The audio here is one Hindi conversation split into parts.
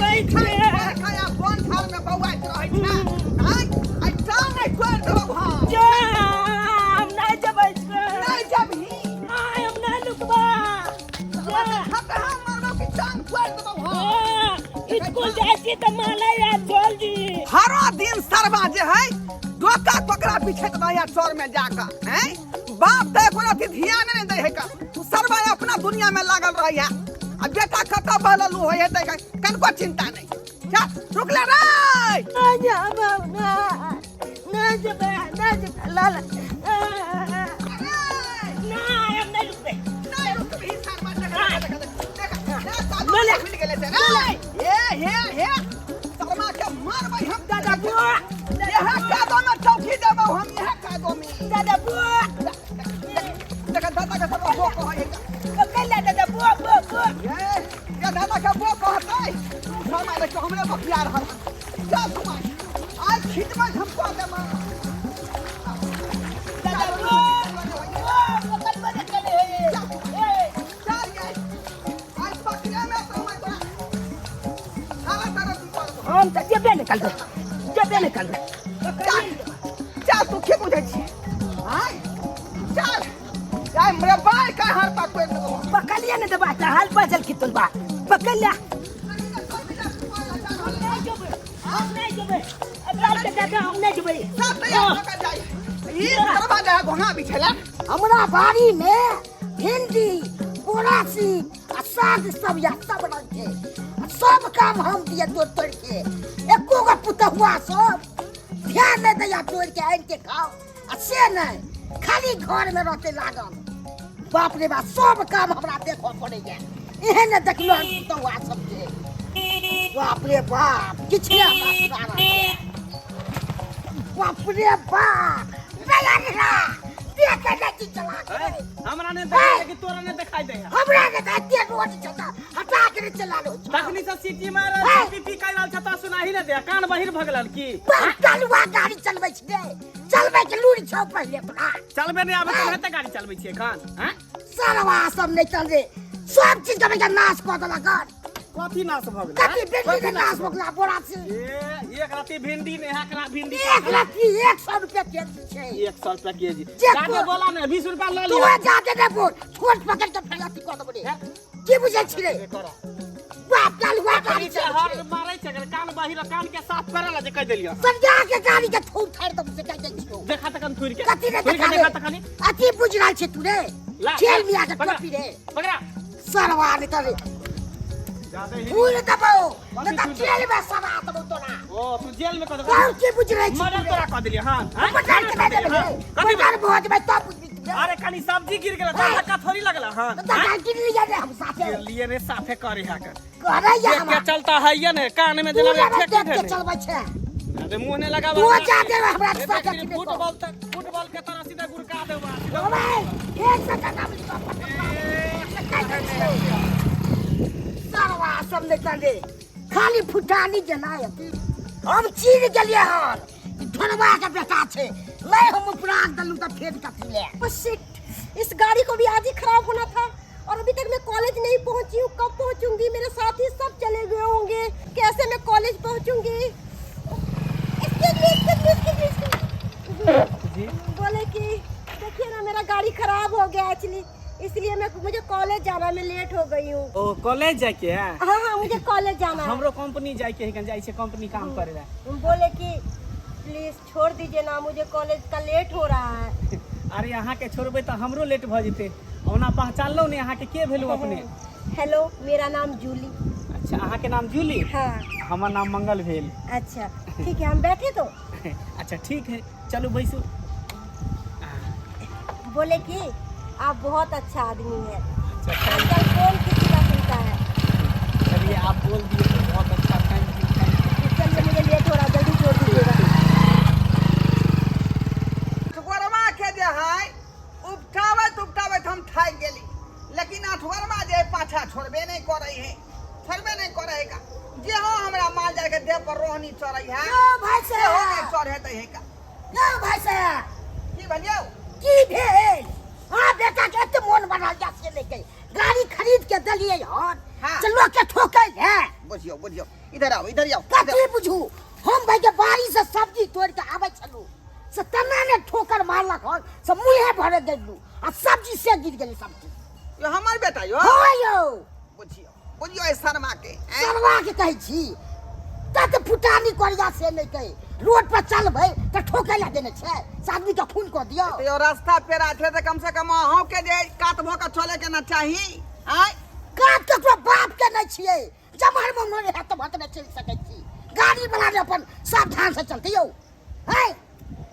बैठ के खाया फोन थाल में बौआइत रहै छै हां आई टांग नहीं छोड़ देबो हां जा हम नहीं जबै नहीं जबही हम नहीं लुकबा जा खतरा मारबो कि टांग छोड़ देबो हां स्कूल जाय छी त माला या छोड़ दी हरो दिन सरवा जे है डोका पकड़ा बिछत रहया चोर में जाकर हैं बाप ते कोनो अथी ध्यान नहीं दे है का तू सरवा अपना दुनिया में लागल रहया आ बेटा कत बललू होय हेतै कनको चिंता नहीं जा रुक ले रे जा बाबा ना जबै लाला ना हम नहीं लुकबे नहीं रुकबी सरवा देख बोले मिल गेले से हे सरवा के मारबै हम दादा को यह कादो में चौकी देबो हम यह कादो में दादा बो देखा दादा का सब वो कहे पकड़ ले दादा बो ये दादा का वो कहतै तू हमारे को हमरे बखिया रहल चल तू आज खिदमत हमको दे मां दादा बो पकड़ मत चले चल गए आज बखिया में तो मैं तोरा सारा तरफ तू हम त जेबे निकल चल तू के बुझै छी हाय चल जाय मेरे भाई का हार पकड़ दो पकड़ लिया न दबा का हाल बजल की तुलबा पकड़ लिया हम नहीं जबे अब के दादा हम नहीं जबे सब तैयार होकर जाए ये दरवाजा घोंगा बिछला हमरा बाड़ी में भिंडी बोरासी आ साग सब या सब रंग के सब काम हम दिए तोड़ के एको का पुतहुआ सब ध्यान नहीं दिया तोड़ के आन के खाओ आ से नहीं खाली घर में रहते लागल बाप रे बाप सब काम हमरा देखो पड़ेगा एहन देखलो हम पुतहुआ सब के बाप रे बाप किछ नहीं बाप रे बाप ललनरा देख के नहीं चला हमरा ने देखाई कि तोरा ने देखाई दे हमरा के दाते रोज चला हटा के चला लो तखनी से सिटी मार पीपी कइ रहल छता सुनाही ने दे कान बहिर भगलल की चलवा गाड़ी चलबै छै चलबै के लूरी छौ पहले अपना चलबे नहीं आबे त गाड़ी चलबै छी एखन हैं सरवा सब नहीं चल रे सब चीज के नाश क देला कर कथी नाश भ गेल कथी भिंडी के नाश भ गेला बोरा से एक राती भिंडी ने एकरा भिंडी एक लाठी 100 रुपया केजी छै 100 रुपया केजी जे जाके बोला ने 20 रुपया ल तू लिया जाके दे बोल छोट पकड़ के फैलाती क देबो रे की बुझै छी रे बाप चलवा गाड़ी से हर मारै छै कान बहिर कान के साफ करे ला जे कह देलियो समझा के गाड़ी के थूर फाड़ दब से कह दै छियो देखा त कन थूर के कथी रे देखा त खाली अति बुझ रहल छै तू रे खेल मिया के टोपी रे पकड़ा सरवा ने करे ज्यादा ही फूल दबो न त जेल में सवा दबो तोरा ओ तू जेल में कद और की बुझ रही छी मर्डर तोरा कह देलियो हां पटार के दे दे कथी पटार भोज में तो बुझ अरे कनी सब्जी गिर गेल धक्का थोड़ी लगला हां तो दगा गिर लिया रे हम साथे लिए रे साफे करे हा कर करे या देख के चलता है ये ने कान में जना ठेक के ठेक चलबै छै अरे मुंह ने लगावा तू जा दे हमरा साथे फुटबॉल के तरह सीधा गुरका देबा भाई एक सेकंड हम सरवा सब ने करे खाली फुटानी जनाय हम चीर गेलिए हन धनवा के बेटा छे मैं हम अपराध दलू त फेर कथि ले बस शिट इस गाड़ी को भी आज ही खराब होना था और अभी तक मैं कॉलेज नहीं पहुंची हूँ कब पहुंचूंगी मेरे साथी सब चले गए होंगे कैसे मैं कॉलेज पहुंचूंगी जी बोले कि देखिए ना मेरा गाड़ी खराब हो गया एक्चुअली इसलिए मुझे कॉलेज जाना मैं लेट हो गई हूँ ओ कॉलेज जाके है हाँ मुझे कॉलेज जाना है हमरो कंपनी जाके है जाई छे कंपनी काम करे ला बोले कि प्लीज छोड़ दीजिए ना मुझे कॉलेज का लेट हो रहा है अरे यहाँ के छोड़बे तो हमरो लेट भ जते ओना पहचान लो ने यहाँ के भेलू अपने हेलो मेरा नाम जूली अच्छा अहाँ के नाम जूली हाँ हमर नाम मंगल भेल अच्छा ठीक है हम बैठे तो अच्छा ठीक है चलो बैसो बोले कि आप बहुत अच्छा आदमी है अच्छा आजकल कौन किसी का सुनता है चलिए आप बोल दिए तो बहुत अच्छा थैंक यू चलिए मुझे लेट हो रहा जल्दी छोड़ दीजिएगा अठगोरमा के जे है उपटावत हम थाक गेली लेकिन अठगोरमा जे पाछा छोड़बे नहीं करे है का जे हो हमरा माल जाके देह पर रोहनी चढ़ै है ओ भाई से हो के चढ़े तै है का ना भाई से की बलियो की भेल हां बेटा के एते मन बना जा से लेके गाड़ी खरीद के दलिए हन हाँ। चलो के ठोकै है बुझियो बुझियो इधर आओ कथी बुझू हम भाई के बारी से सब्जी तोड़ के आबै छलू से तना ने ठोकर मारलक हन से मुंहे भरे देलू आ सब्जी से गिर गेली सब्जी यो हमर बेटा यो हां यौ बुझियो ए शर्मा के शर्मा के कहै छी तत फुटानी करिया से नहीं कहे रोड पर चल भाई त ठोकै ला देने छै से आदमी के खून को दियो तो यो रास्ता पेरा छै त कम से कम अहों के जे काट भो के चले के ना चाही आय काट ककरो बाप के नहीं छिए जमहर में मरे है त भत न चल सकै छी गाड़ी वाला ने अपन सावधान से चलते यौ है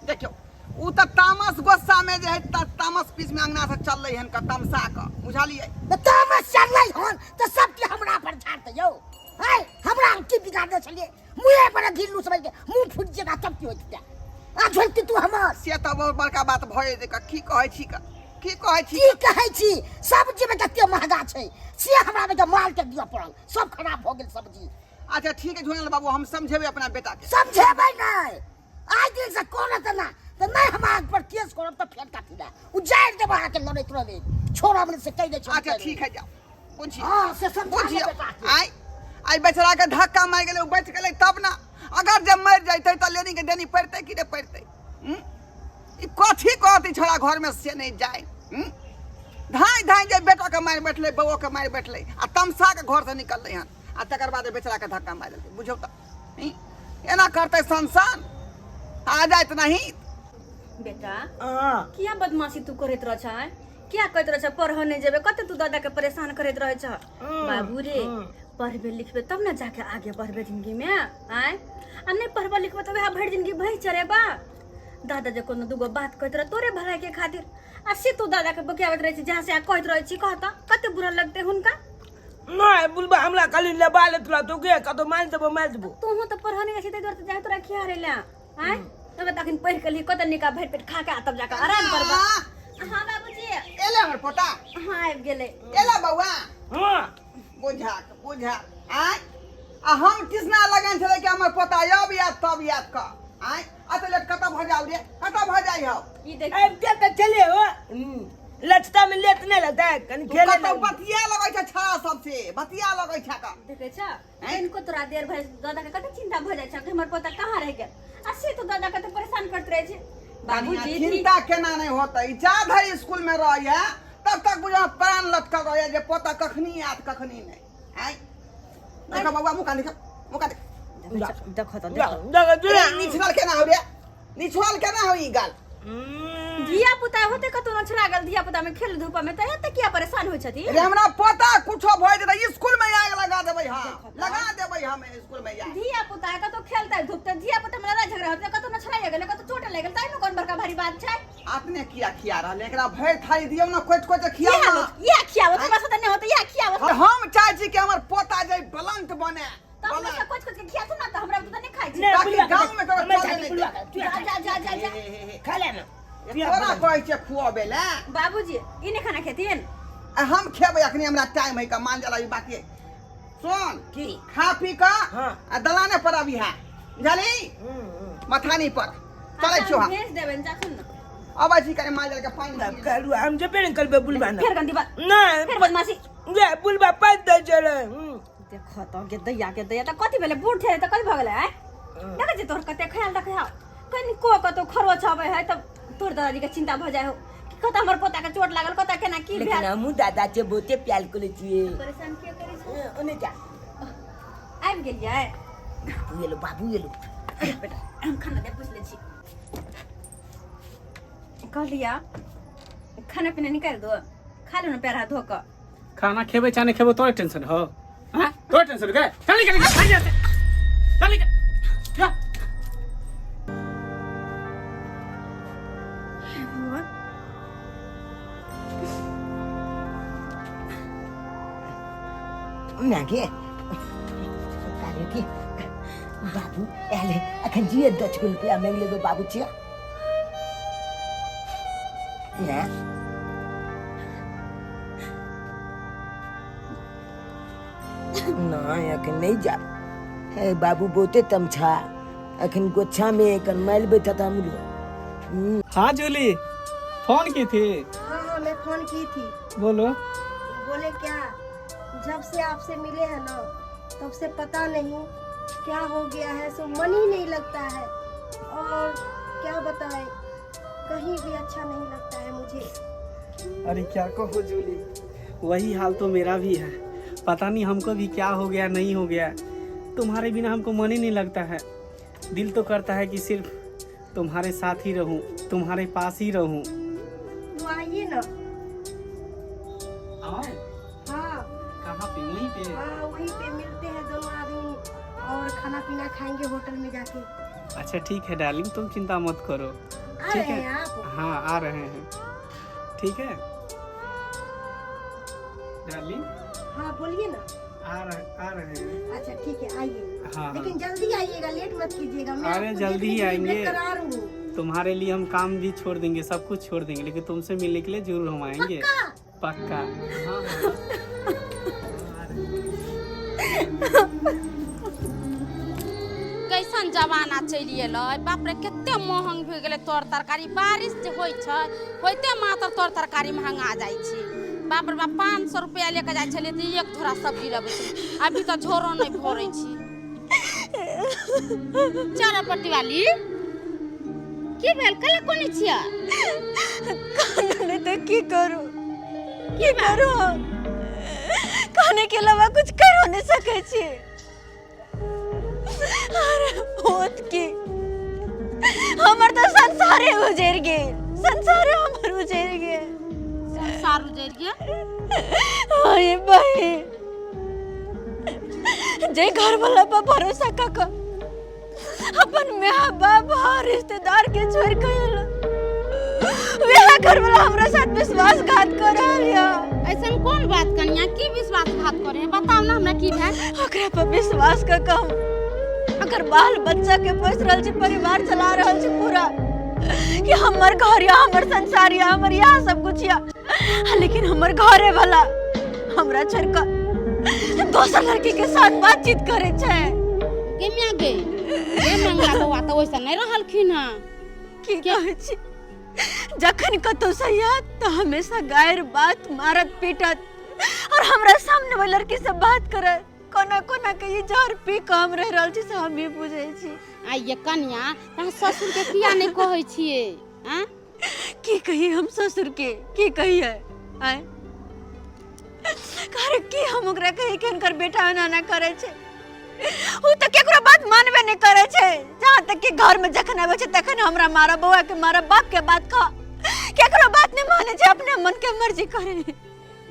देखियो उ त तामस गुस्सा में जे है तामस पीस में अंगना से चल रही हन का तमसा का बुझालिए त तामस चल रही हन त सब के हमरा पर झाड़ते यौ है हमरा की बिगाड़ दे छलिए मुंहे पर गिल्लू समझ के मुंह फूट जेगा तब की होइते आ झलती तू हमर से त बहुत बड़का बात भए जे का की कहै छी का की कहै छी की कहै छी सब्जी में कते महंगा छै से हमरा में माल के दिया पड़ल सब खराब हो गेल सब्जी अच्छा ठीक है झोनल बाबू हम समझेबे अपना बेटा के समझेबै नहीं आज दिन से कोन तना त नहीं हम आग पर केस करब त फेर काटी दा उजाड़ देब अहाँ के लड़ैत रहले छोरा हमने से कह दे छ अच्छा ठीक है जाओ बुझिए हां से समझा बुझिए बेटा के आई बेचारा के धक्का मार गेले बच गेले तब ना अगर जब मर जाते त लेनी के देनी पड़ते कि नहीं पड़ते ई कथी कहती छोड़ा घर में से नहीं जाए धाई धाई जे बेटा के मार बैठले बउओ के मार बैठले आ तमसा के घर से निकलले हन आ तकर बाद बेचारा के धक्का मार देलकै बुझौ त एना करते संसान आ जात नहीं बेटा क्या बदमाशी तू करत रह छ क्या करत रह छ पढ़ नहीं जेबे कते तू दादा के परेशान करत रह छ बाबू रे पढ़बे लिखबे तब ना जाके आगे बढ़बे जिंदगी में आय आ नहीं पढ़बे लिखबे तो वह भर जिंदगी भई चरेबा दादा जे कोनो दुगो बात कहत रह तोरे भलाई के खातिर आ से तू दादा के बकियावत रह छी जहां से आ कहत रह छी कहता कते बुरा लगते हुनका नहीं बुलबा हमरा खाली लेबाले तुला तो के कतो मार देबो तू हो तो पढ़ नहीं छी ते दर जाय तोरा खिया रे ला आय तब तक पढ़ के लिए कत निका भर पेट खा के तब जाके आराम करबा हां बाबूजी एले हमर पोता हां आबि गेले एला बउआ हां बुझा आय आ हम किसना लगन छले कि हमर पोता अब याद तब याद का आय अतले कत भ जाऊ रे कत भ जाई हो ई देख अब क्या तो चले हो लचता में लेत नहीं लगता है कनी खेले कत बतिया लगै छ छा सबसे बतिया लगै छ का देखे छ इनको तोरा देर भर दादा के कते चिंता भ जाय छ कि हमर पोता कहां रह गेल आ से तो दादा के परेशान करत रहे छ बाबूजी चिंता केना नहीं होता जा धर स्कूल में रह है तब तक बुझा प्राण लटकल रह जे पोता कखनी आत कखनी नहीं आय देखो बउआ मुका देख देखो तो निछल केना हो रे निछल केना हो ई गाल धिया पुता होते कतो न छला गेल धिया पुता में खेल धूप में त एते किया परेशान होय छथि रे हमरा पता कुछो भय जेतै स्कूल में आग लगा देबै हां लगा देबै हम स्कूल में आग धिया पुता कतो खेलता धूपते धिया पुता में लड़ाई झगड़ा होते कतो न छला गेल कतो चोट लागल ताई में कोन बड़का भारी बात छै आपने किया खिया रहले एकरा भय थाई दियौ न कोच खिया ये खियावो हमरा साथ नहीं होते ये खियावो हम चाहै छी कि हमर पोता जे बलंत बने तब हमरा कुछ के खिया तो ना त हमरा तो नहीं खाइ छी ताकि गांव में तो जा खा ले ना तोरा कहै छै खुआबे ले बाबूजी इने खाना खेथिन हम खेबै अखनी हमरा टाइम है का मान जला ई बाकी सुन की खा पी का हां आ दलाने पर अभी है बुझली मथानी पर चलै छो हम भेज देबन जाखन न अब जी करे मान जला के पानी करू हम जे पेन करबे बुलबा ना फिर गंदी बात नहीं फिर बदमाशी ये बुलबा पद दे चले देखो तो के दैया त कथि भेले बूढ़ थे त कथि भ गेले है देखे जे तोर कते ख्याल रखे कनी को कतो खरवा छबे है तब तोर दादाजी के चिंता भ जाय हो कत हमर पोता के चोट लागल कत केना की लेकिन भेल हमू दादा से बहुते प्यार करे छिए परेशान के करे छ ओने जा आबि गेलियै बाबू ये लो बेटा हम खाना दे पूछ ले छी कहलिया खाना पीना निकाल दो खा लो ना पैर हाथ धो के खाना खेबे चाहे खेबो तोरे टेंशन हो हां तोरे टेंशन के चल निकल खा जाते चल निकल जा नागे काले के बाबू एले अखन जिए 10 रुपया मांग लेबे बाबू छिया ना ना अखन नहीं जा है बाबू बहुते तमछा अखन गोछा में एक मैल बैठा था हम लोग हाँ जूली फोन की थी हाँ मैं फोन की थी बोलो बोले क्या जब से आपसे मिले हैं ना तब से पता नहीं क्या हो गया है, सो मन ही नहीं लगता है। और क्या बताएं, कहीं भी अच्छा नहीं लगता है मुझे। अरे क्या कहो जूली, वही हाल तो मेरा भी है। पता नहीं हमको भी क्या हो गया नहीं हो गया, तुम्हारे बिना हमको मन ही नहीं लगता है। दिल तो करता है कि सिर्फ तुम्हारे साथ ही रहूं, तुम्हारे पास ही रहूं। तो आइए ना। आओ। हाँ कहाँ पे? वहीं पे? हाँ, वहीं पे मिलते हैं दोनों आदमी और खाना पीना खाएंगे होटल में जाके। अच्छा ठीक है डार्लिंग, तुम चिंता मत करो। आ ठीक रहे है? हैं आप? हाँ आ रहे हैं। ठीक है डार्लिंग? हाँ बोलिए ना। आ रहे हैं। अच्छा ठीक है, आइए। हाँ लेकिन जल्दी आइएगा, लेट मत कीजिएगा। मैं अरे आपको जल्दी देखने ही के लिए आएंगे। बेकरार हूँ। तुम्हारे लिए हम काम भी छोड़ देंगे, सब कुछ छोड़ देंगे, लेकिन तुमसे मिलने के लिए जरूर हम आएंगे। पक्का। हाँ हाँ। कैसन जमाना चलि एलै, बाप रे कते महंग भऽ गेलै तोर तरकारी। बारिश जे होइ छै होइते मात्र तोर तरकारी महंगा जाइ छै। बाप रे बाप, 500 रुपया लेके जाइ छलियै तऽ एक झोरा सब्जी लबै छै, अभी तऽ झोरो नहि भरै छी। चारापट्टी वाली की भेल? कला कोनी छिया? खाने तो की करूं, की करूं? खाने के अलावा कुछ कर नहीं सके छी। अरे होत की हमर तो संसारे उजड़ गेल, संसारे हमर उजड़ गेल। संसार उजड़ गया? अरे भाई, जे घर वाला पर भरोसा कक अपन माँ बाप और रिश्तेदार के छोड़ के वह घर वाला हमरा साथ विश्वासघात कर रहलिया। ऐसन कौन बात कनिया, की विश्वासघात करे? बताओ ना हमरा की भेल। ओकरा पर विश्वास क कम, अगर बाल बच्चा के पोस रहल छी, परिवार चला रहल छी पूरा, कि हमर घर या हमर संसार या हमर यहाँ सब कुछ या, लेकिन हमर घरे वाला हमरा छोड़ के दोसर लड़की के साथ बातचीत करे छै। केमिया गे ए मंगला बौआ तऽ ओइसन नहि रहलखिन हँ। की कहै छी, जखन कतौ से या तो हमेशा गायर बात मारत पीटत और हमरा सामने वाली लड़की से बात करत। कोना कोना के ये जहर पी के हम रह रहल छी से हम ही बुझै छी। आ ये कन्या, तहाँ ससुर के किया नहीं कहै छियै? हैं की कही हम ससुर के, की कही है? आय करे की हम ओकरा कही के उनकर बेटा ना करे छै, उ त केकरो बात मानबे नहीं करे छै। जहां तक कि घर में जखन आबै छै तखन हमरा मारा, बौआ के मारा, बाप के बात कह, केकरो बात नहीं माने छै, अपने मन के मर्जी करे।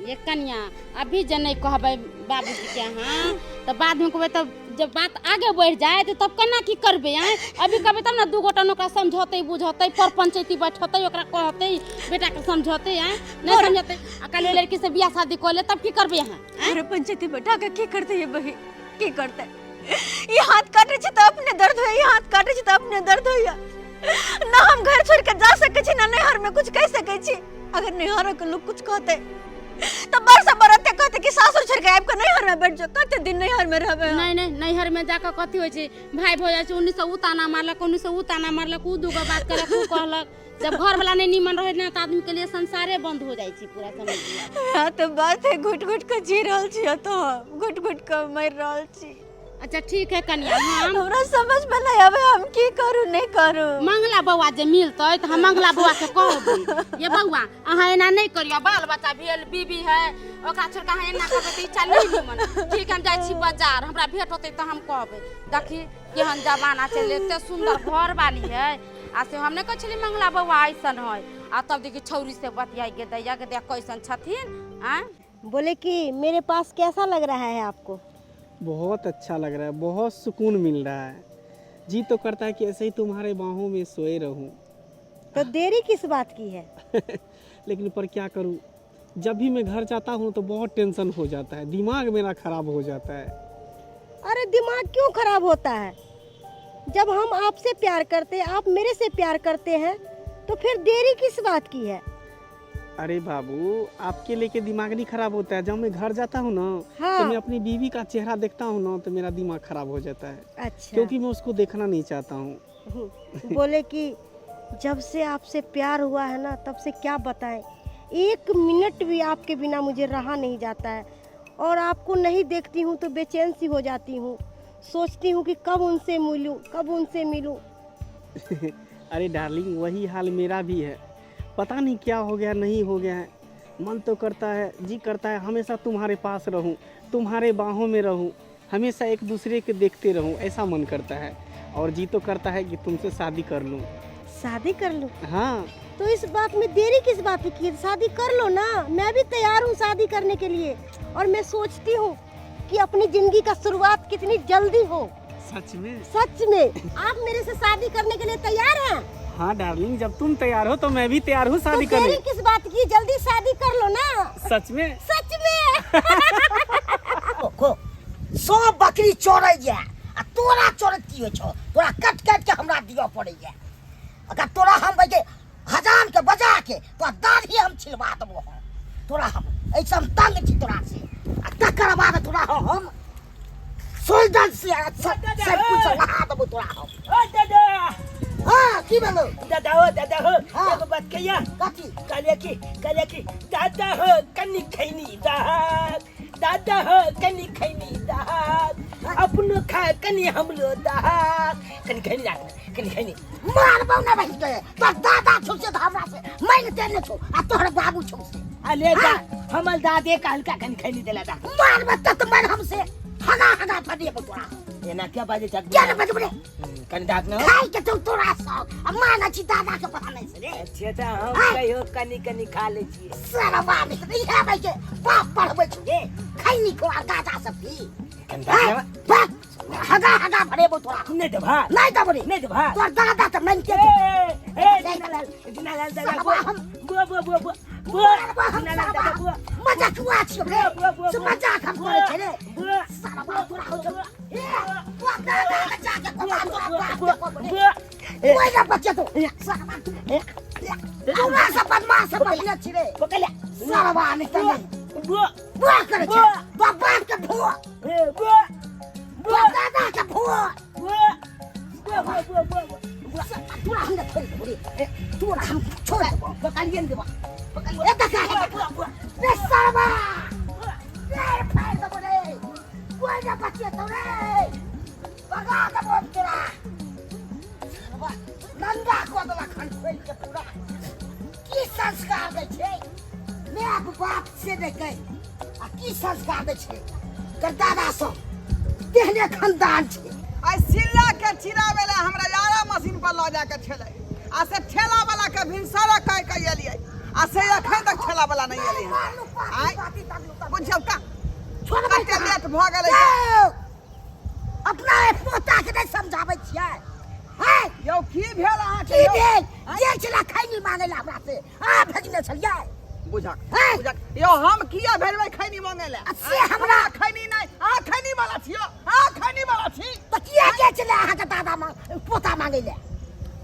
ये कन्या, अभी जे नहीं कहबै बाबूजी के यहाँ तो बाद में कहबै, तब जब बात आगे बढ़ जाए तो तब केना की करबै? हैं अभी कहबै तब ना दू गोटा ओकरा समझौते बुझौते, पर पंचायती बैठौते, ओकरा कहते बेटा के समझौते, हैं नहीं समझौते, अकेले लड़की से बियाह शादी कर ले, तब की करबै? यहाँ अरे पंचायती बैठा के की करते ये बही, की करते? ये हाथ काटे छै तो अपने दर्द होय, ये हाथ काटे छै तो अपने दर्द होय। ना हम घर छोड़ के जा सके छी, ना नैहर में कुछ कह सके छी। अगर नैहर के लोग कुछ कहते तो बरसा बरते कहते कि सासुर छोड़ के आब के नैहर में बैठ जाओ, कते दिन नैहर में रहबे? नहीं नहीं, नैहर में जाकर कथी होय छै, भाई भौजाई छै, उन्हीं से उ ताना मारलक, उन्हीं से उ ताना मारलक, उ दूगो बात करलक, उ कहलक। जब घर वाला नहीं नीमन रहे ना तो आदमी के लिए संसारे बंद हो जाय छै पूरा, समझ लिया। हां तो बात है, घुट घुट के जी रहल छी, तो घुट घुट के मर रहल छी। अच्छा ठीक है कन्या, हम हमरा समझ में नहीं आवे हम की करू नहीं करू। मंगला बौआ जे मिलतै तो हम मंगला बौआ के कहबै, ये बौआ अहाँ एना नहीं करियो, बाल बच्चा भेल, बीबी है, ओकरा छोड़ के अहाँ एना करबै त इच्छा नहीं निमन। ठीक, हम जाइ छी बाजार, हमरा भेट होतै त हम कहबै। देखी केहन जमाना चले, एते सुंदर घर वाली है, आ से हम नहीं कहै छली मंगला बौआ ऐसन है, आ तब देखी छौरी से बतियाई गे दैया के देख कैसन छथिन। आ बोले कि मेरे पास कैसा लग रहा है आपको? बहुत अच्छा लग रहा है, बहुत सुकून मिल रहा है। जी तो करता है कि ऐसे ही तुम्हारे बाहों में सोए रहूं। तो देरी किस बात की है? लेकिन पर क्या करूं, जब भी मैं घर जाता हूं तो बहुत टेंशन हो जाता है, दिमाग मेरा खराब हो जाता है। अरे दिमाग क्यों खराब होता है? जब हम आपसे प्यार करते हैं, आप मेरे से प्यार करते हैं, तो फिर देरी किस बात की है? अरे बाबू, आपके लेके दिमाग नहीं खराब होता है। जब मैं घर जाता हूँ ना, हाँ। तो मैं अपनी बीवी का चेहरा देखता हूँ ना, तो मेरा दिमाग खराब हो जाता है। अच्छा। क्योंकि मैं उसको देखना नहीं चाहता हूँ। बोले कि जब से आपसे प्यार हुआ है ना, तब से क्या बताएं, 1 मिनट भी आपके बिना मुझे रहा नहीं जाता है। और आपको नहीं देखती हूँ तो बेचैन सी हो जाती हूँ। सोचती हूँ कि कब उनसे मिलूँ, कब उनसे मिलूँ। अरे डार्लिंग, वही हाल मेरा भी है। पता नहीं क्या हो गया, नहीं हो गया है। मन तो करता है, जी करता है हमेशा तुम्हारे पास रहूं, तुम्हारे बाहों में रहूं, हमेशा एक दूसरे के देखते रहूं, ऐसा मन करता है। और जी तो करता है कि तुमसे शादी कर लूं। शादी कर लूँ? हाँ। तो इस बात में देरी किस बात की? शादी कर लो ना, मैं भी तैयार हूँ शादी करने के लिए। और मैं सोचती हूँ कि अपनी जिंदगी का शुरुआत कितनी जल्दी हो। सच में? सच में। आप मेरे से शादी करने के लिए तैयार हैं? हाँ डार्लिंग, जब तुम तैयार हो तो मैं भी तैयार हूँ शादी करने। देरी किस बात की, जल्दी शादी कर लो ना। सच में? सच में। को 100 बकरी चोरै है आ तोरा चोरती हो छो, तोरा कट कट के हमरा दियो पड़े है। अगर तोरा हम के हजाम के बजा के तो दाढ़ी हम छिलवा देबो। तोरा हम ऐसा हम तंग छी तोरा से। आ तकर बाद तोरा हम सोल्डर से सब कुछ लगा देबो तोरा हम। ओ दादा, हाँ की बोलो? दादा हो हाँ। एगो बात कहिया। कथी? कहले की दादा हो कनी खैनी दाग, दादा हो कनी खैनी दाग, अपनो खा कनी हमलो दाग, कनी खैनी दाग, कनी खैनी मार बौना बहि गए तो दादा छौ से हमरा से मैंने तेने छौ आ तोहर बाबू छौ से। अले दा हमर दादे कहलका कनी खैनी देला दा। मार मत तो मैं हमसे हगा फटे तोरा। एना क्या बाजे चक क्या बज बड़े कनी दाग न खाई के तो तोरा सब माना छी दादा के पता नहीं से रे। अच्छे त हम कहियो कनी खा ले छी। सारा बात नहीं है भाई के बाप पढ़बै छु रे, खैनी को आ दादा सब भी कनी दाग बाप हगा फटे तोरा। नहीं तो भा नहीं तो बड़ी नहीं तो भा तोर दादा तो मन के दिनालाल दादा बुआ दिनालाल दादा बुआ मजाक हुआ छी रे, से मजाक हम करे छे रे। सारा बात तोरा हो जा ए तोर दादा के जाके बुआ कोई ना बच्चे तो सारा बात हमरा सब बदमाश सब बहिना छी रे। पकड़ले सारा बात निकल बुआ बुआ करे छे तो बाप के भुआ बुआ बुआ दादा के भुआ बुआ बुआ तोरा हम छोड़ दे तोरा हम छोड़ दे पकड़िए देबा पकड़िए देखा रे सारा रे फाड़ दे रे कोई ना बच्चे तो रे भगा दे बोल तोरा नंदा को दला खन खोल के पूरा की संस्कार दे छे मैं बाप से दे के आ की संस्कार दे छे कर दादा सो तेहने खानदान छे। आ सिल्ला के चिरावेला हमरा यारा मशीन पर ल जाके ठेले आ से ठेला वाला के भिनसरा कह के एलिए आ से अखन तक ठेला वाला नहीं एलिए। आय बुझल का छोड़ कते लेट भ गेलै अपना पोता के नहीं समझाबै छियै। हैं यौ की भेल अहाँ की के भेल जे छला खैनी मांगे ला हमरा से आ भेजने छलियै। बुझक यौ हम किया भेजबै खैनी मांगे ले? से हमरा खैनी नहीं आ खैनी वाला छियो, आ खैनी वाला छी तो किया के छले अहाँ के दादा पोता मांगे ले?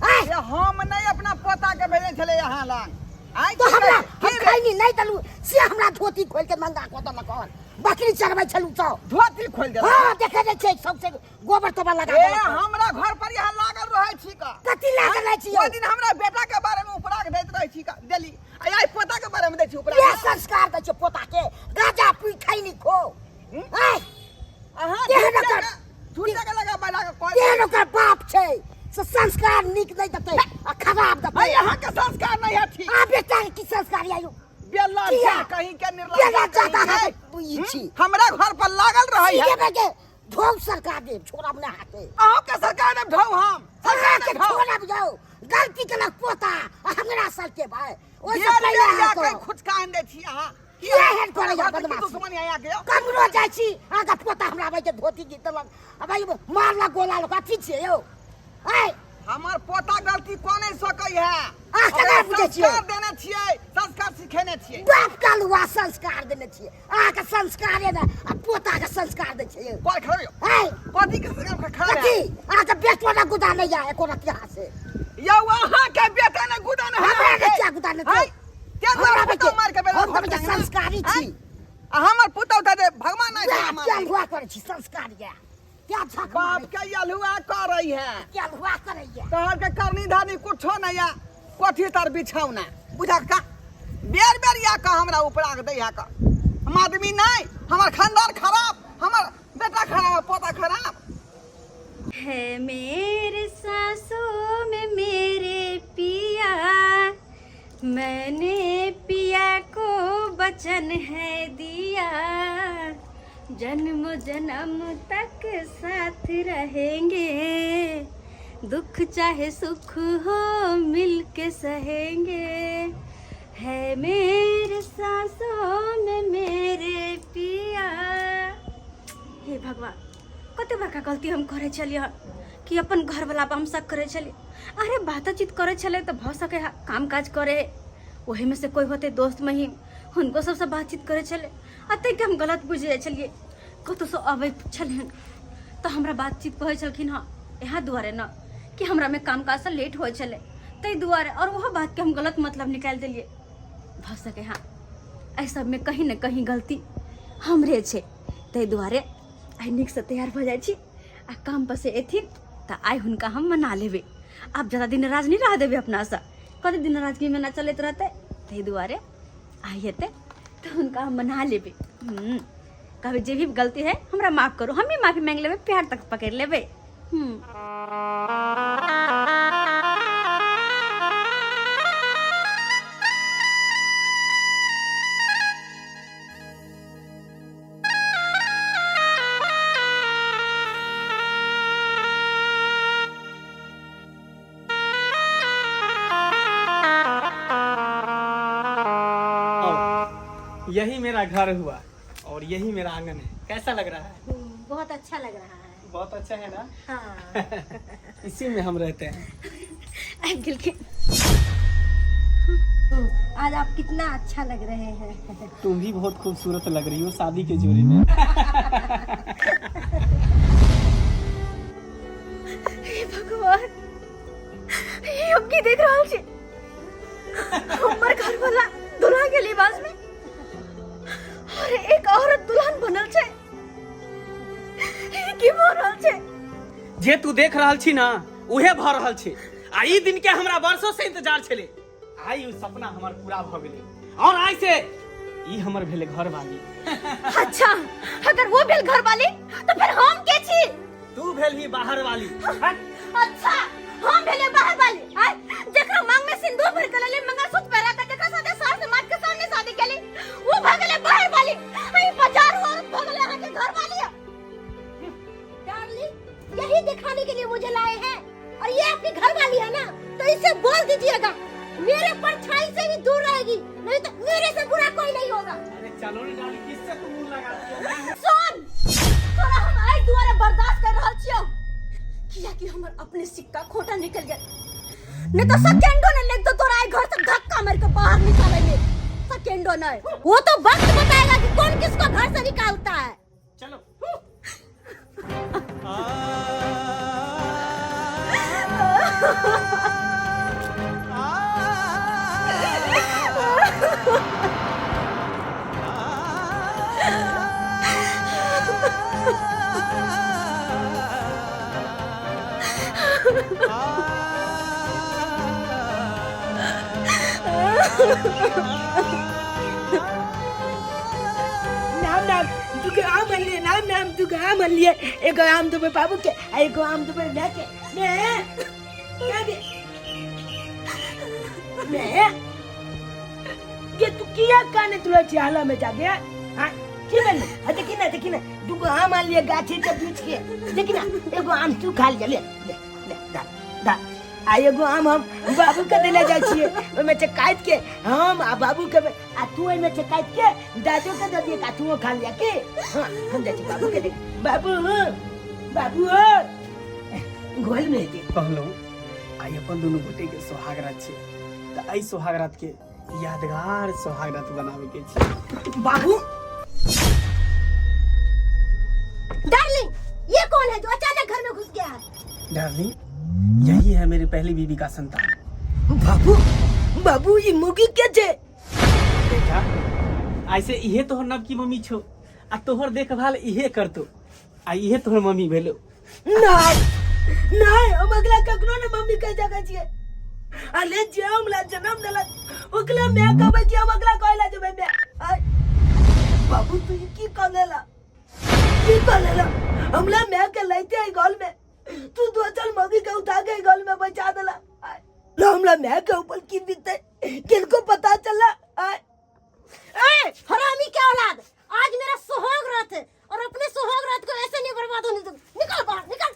हैं ये हम नहीं अपना पोता के भेजने छले यहाँ लग। आय तो हमरा हम खैनी नहीं दलू से हमरा धोती खोल के मंगा को दल कौन बकरी चरबै छलू तो धोती खोल दे। हां देखे जे छै सबसे गोबर तो लगा ए दे। हमरा घर पर यहाँ लागल रहै छी का कथि लागल रहै छी? ओ दिन हमरा बेटा के बारे में उपराग दैत रहै छी का देली आई पोता के बारे में दै छी ये उपराग। संस्कार दै छै पोता के गाजा पी खैनी खो। हैं अहाँ केहन झूठे के लगा बड़ा के कॉल केहन ओकर बाप छै से संस्कार नीक नहीं देतै आ खराब देतै। भाई यहाँ के संस्कार नहीं है ठीक। आ बेटा के की संस्कार आयु बेला किया? जा कहीं के बेला जाता निर्लज है बुई छी हमरा घर पर लागल रहै है। ये बेटे ढोल सरकार दे छोरा अपने हाथे अहों के सरकार ने ढौ हम सरकार सरकार के ने ढौ छोरा बुझाओ गलती केलक पोता आ हमरा सर के भाई ओइ से ये पहले या अहाँ कहीं को खुचकान दे छी अहाँ किया हेड करैया बदमाश दुश्मनी आया के कमरो जाइ छी आगा पोता हमरा भाई के धोती गीतलक आ भाई मारलक गोला लोग अथी छै यौ। ऐ हमर पोता गलती कोने सकै है। आ केना बुझै छियै? संस्कार देने छियै, संस्कार सिखेने छियै। बाप का लुआ संस्कार देने छियै आ के संस्कारे ने आ पोता के संस्कार दे छियै। कोई खड़ो यो ऐ पति के संस्कार खड़ा कथी है। आ के बेटवा ना गुदा नहीं जाए एको रति यहाँ से यौ अहाँ के बेटा ने गुदा ने हमरा के क्या गुदा नहीं छै? क्या हमरा पुतौ मार के बेला हम तो संस्कारी छी। आ हमर पुतौ दे भगवान नहीं क्या मार हुआ करे छी संस्कार या क्या झक बाप के यलुआ कर रही है। क्या हुआ करे या तोहर के करनी धानी कुछो नहीं है। कोठी तर बिछौना बुझा का बेर बेर या का हमरा उपराग दै है का हम आदमी नहीं, हमार खानदान खराब, हमार बेटा खराब, पोता खराब। है मेरे सांसों में मेरे पिया, मैंने पिया को वचन है दिया, जन्म जन्म तक साथ रहेंगे, दुख चाहे सुख हो मिल के सहेंगे, है मेरे सांसों में मेरे पिया। हे भगवान, कते बड़का गलती हम करे चलिए कि अपन घर वाला पर हम शक करे चलिए। अरे बातचीत करे चले तो भ सके काम काज करे, वही में से कोई होते दोस्त महिम, उनको सबसे बातचीत करे चले। अते के हम गलत बुझे चलिए, कतो सो अबे छलन तो हमरा बातचीत कहे चलखिन हाँ यहाँ दुआरे न कि हमरा में काम काज से लेट हो चले तई दुआरे, और वह बात के हम गलत मतलब निकाल दिलिए। भ सके हाँ एहि सब में कहीं न कहीं गलती हमरे छे, तई दुआरे आई निक से तैयार हो जाए छी आ काम पर से एथिन तो आई हुनका हम मना लेबे। आप ज़्यादा दिन नाराज नहीं रह देबे अपना से, कते दिन नाराजगी में ना चलते रहते, तई दुआरे आई हेते तो हुनका हम मना लेबे। कहबे जे भी गलती है हमरा माफ करो, हम भी माफी मांग लेबे, प्यार तक पकड़ लेबे। यही मेरा घर हुआ और यही मेरा आंगन है। कैसा लग रहा है? बहुत अच्छा लग रहा है। बहुत अच्छा है ना? हाँ। इसी में हम रहते हैं। अंकल के आज आप कितना अच्छा लग रहे हैं। तुम भी बहुत खूबसूरत लग रही हो शादी के जोड़े में। हे भगवान, ये हम की देख रहा छे हमर घर वाला दुल्हा के लिबास में और एक औरत दुल्हन बनल छे, की भ रहल छे? जे तू देख रहल छी ना उहे भ रहल छे। आ ई दिन के हमरा वर्षों से इंतजार छले, आई उ सपना हमर पूरा भ गेले और आई से ई हमर भेले घर वाली। अच्छा, अगर वो भेल घर वाली तो फिर हम के छी? तू भेल ही बाहर वाली। अच्छा, हम भेले बाहर वाली। जेकरा मांग में सिंदूर भर के लेले, मंगलसूत्र पहरा के, जेकरा साथे सास समाज के सामने शादी केली, वो भ गेले बाहर वाली। ई बाजार औरत भ गेले आके घर वाली। डार्लिंग, यही दिखाने के लिए मुझे लाए हैं और ये आपकी घर वाली है ना, तो इसे बोल दीजिएगा मेरे परछाई से भी दूर रहेगी, नहीं तो मेरे से बुरा कोई नहीं होगा। अरे चलो रे डाली, किससे तू मुंह लगाती है? सुन, तोरा हम आई दुआरे बर्दाश्त कर रहल छियो किया कि हमर अपने सिक्का खोटा निकल गया, नहीं तो सेकेंडो ने लेक तो तोरा आई घर से धक्का मार के बाहर निकालेंगे। सेकेंडो नहीं, वो तो वक्त बताएगा कि कौन किसको घर से निकालता है। चलो। नाम तुके आम लिए, नाम तुके आम लिए। एक आम तो बाबू के, एक आम तो मैं के। मैं के तू किया काने तुला चाला में जागे? हां की बन? देखी ना तुके आम लिए गाछी के बीच के। देखी ना एगो आम तू खा ले ले दा आ एगो आम हम बाबू के देले जाय छिए, ओय में से काट के हम आ बाबू के आ तू ओय में से काट के दादू के दे दिए, का तू खा लिया के। हां हम जाय छी बाबू के दे। बाबू गोल में दे कहलो आई अपन दोनों गोटे के सोहागरात छे, त आई सोहागरात के यादगार सोहागरात बनावे के छे। बाबू डार्लिंग, ये कौन है जो अचानक घर में घुस गया है? डार्लिंग, यही है मेरी पहली बीवी का संतान। बाबू ये मुगी के छे? बेटा, ऐसे इहे तोहर नब की मम्मी छो, आ तोहर देखभाल इहे करतो, आ इहे तोहर मम्मी भेलो। नहीं हम अगला कखनो ने मम्मी कह जगह छिए। अले जे हमला जन्म देलक ओकला मैं कहबै जे हम अगला कहला जेबै मैं। बाबू तू की कनेला हमला मैं के लाइते आई गल में तू दो चल मगी के उठा के गल में बचा देला लो हमला मैं के ऊपर की बीते किनको पता चला ए हरामी क्या औलाद, आज मेरा सुहाग रात है और अपने सुहाग रात को ऐसे नहीं बर्बाद होने दूंगी। निकल बाहर निकल।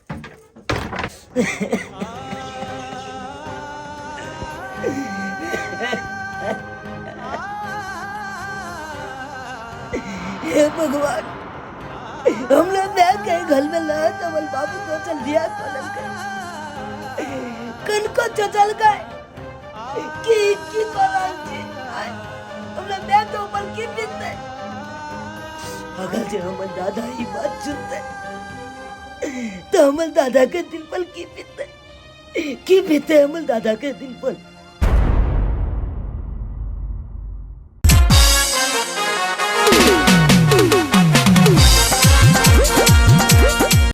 हे भगवान, हम लोग मैं कहीं घर में लाए तो बोल बाबू तो चल दिया कलम कर कन को चल गए की कलम थी हम लोग मैं तो ऊपर की बीते अगर जो हम दादा ही बात सुनते तो हम दादा के दिल पर की बीते हम दादा के दिल पर